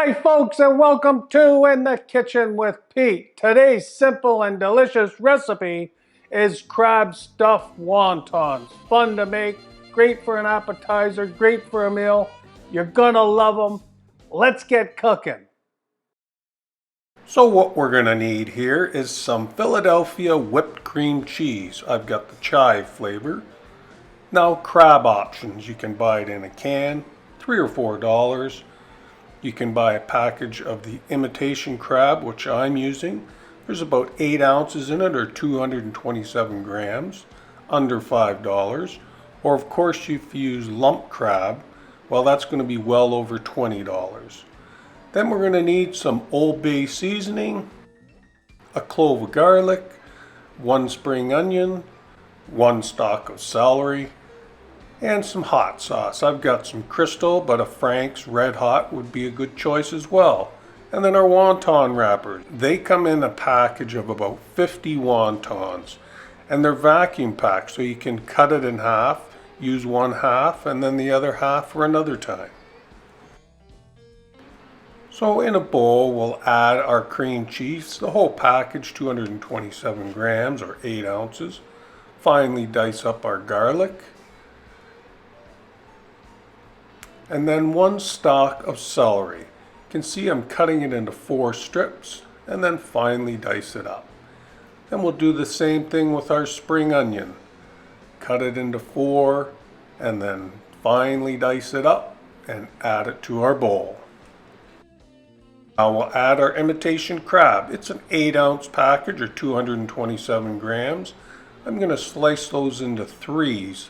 Hi folks, and welcome to In the Kitchen with Pete. Today's simple and delicious recipe is crab stuffed wontons. Fun to make, great for an appetizer, great for a meal. You're gonna love them. Let's get cooking. So what we're gonna need here is some Philadelphia whipped cream cheese. I've got the chive flavor. Now crab options, you can buy it in a can, $3 or $4. You can buy a package of the imitation crab, which I'm using. There's about 8 ounces in it, or 227 grams, under $5. Or of course, if you use lump crab, well, that's going to be well over $20. Then we're going to need some Old Bay seasoning, a clove of garlic, 1 spring onion, 1 stalk of celery, and some hot sauce. I've got some Crystal, but a Frank's Red Hot would be a good choice as well. And then our wonton wrappers. They come in a package of about 50 wontons, and they're vacuum packed, so you can cut it in half, use one half, and then the other half for another time. So in a bowl, we'll add our cream cheese, the whole package, 227 grams or 8 ounces. Finely dice up our garlic. And then 1 stalk of celery. You can see I'm cutting it into 4 strips and then finely dice it up. Then we'll do the same thing with our spring onion. Cut it into 4 and then finely dice it up and add it to our bowl. Now we'll add our imitation crab. It's an 8-ounce package or 227 grams. I'm going to slice those into 3s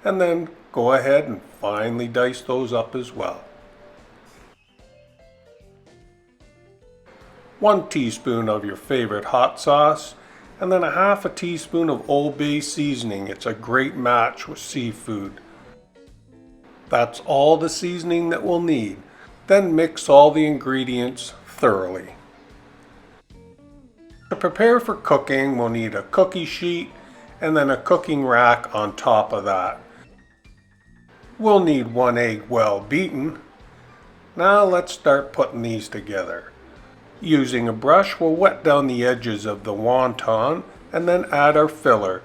and then go ahead and finely dice those up as well. 1 teaspoon of your favorite hot sauce, and then a half a teaspoon of Old Bay seasoning. It's a great match with seafood. That's all the seasoning that we'll need. Then mix all the ingredients thoroughly. To prepare for cooking, we'll need a cookie sheet and then a cooking rack on top of that. We'll need 1 egg well beaten. Now let's start putting these together. Using a brush, we'll wet down the edges of the wonton and then add our filler.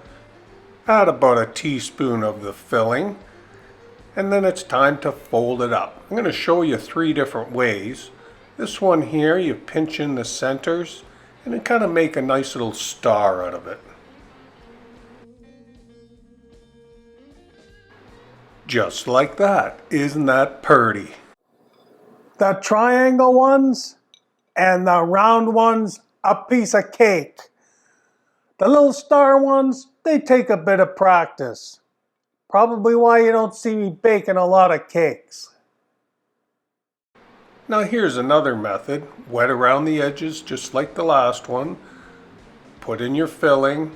Add about a teaspoon of the filling, and then it's time to fold it up. I'm going to show you 3 different ways. This one here, you pinch in the centers and it kind of make a nice little star out of it. Just like that. Isn't that purty? The triangle ones and the round ones, a piece of cake. The little star ones, they take a bit of practice. Probably why you don't see me baking a lot of cakes. Now here's another method. Wet around the edges just like the last one. Put in your filling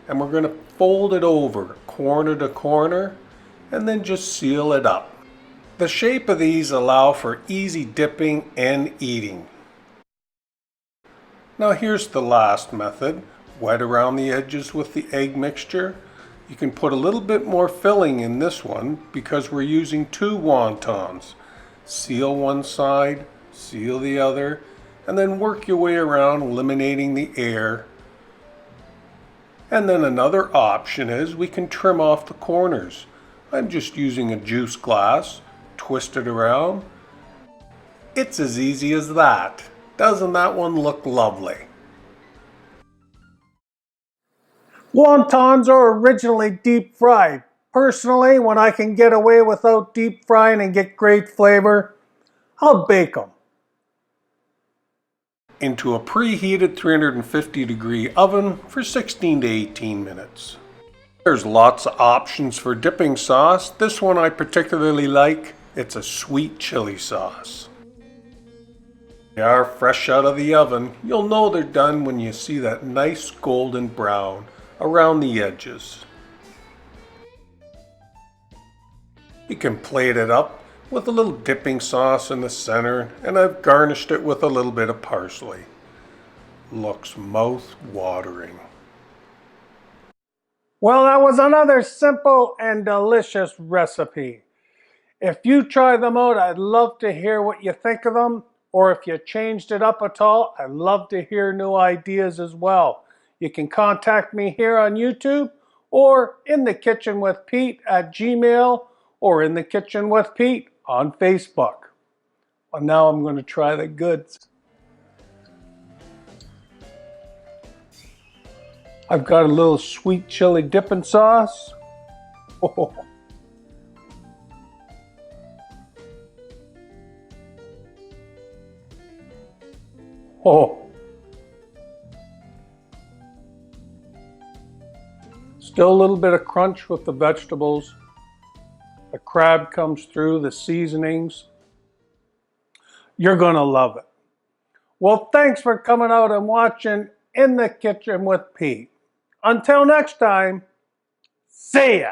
and we're going to fold it over corner to corner and then just seal it up. The shape of these allow for easy dipping and eating. Now here's the last method. Wet around the edges with the egg mixture. You can put a little bit more filling in this one because we're using 2 wontons. Seal one side, seal the other, and then work your way around eliminating the air. And then another option is we can trim off the corners. I'm just using a juice glass, twist it around. It's as easy as that. Doesn't that one look lovely? Wontons are originally deep fried. Personally, when I can get away without deep frying and get great flavor, I'll bake them. Into a preheated 350-degree oven for 16 to 18 minutes. There's lots of options for dipping sauce. This one I particularly like. It's a sweet chili sauce. They are fresh out of the oven. You'll know they're done when you see that nice golden brown around the edges. You can plate it up with a little dipping sauce in the center, and I've garnished it with a little bit of parsley. Looks mouth-watering. Well, that was another simple and delicious recipe. If you try them out, I'd love to hear what you think of them. Or if you changed it up at all, I'd love to hear new ideas as well. You can contact me here on YouTube or in the kitchen with Pete at Gmail or in the kitchen with Pete on Facebook. Well, now I'm going to try the goods. I've got a little sweet chili dipping sauce. Oh. Oh. Still a little bit of crunch with the vegetables. The crab comes through, the seasonings. You're going to love it. Well, thanks for coming out and watching In the Kitchen with Pete. Until next time, see ya.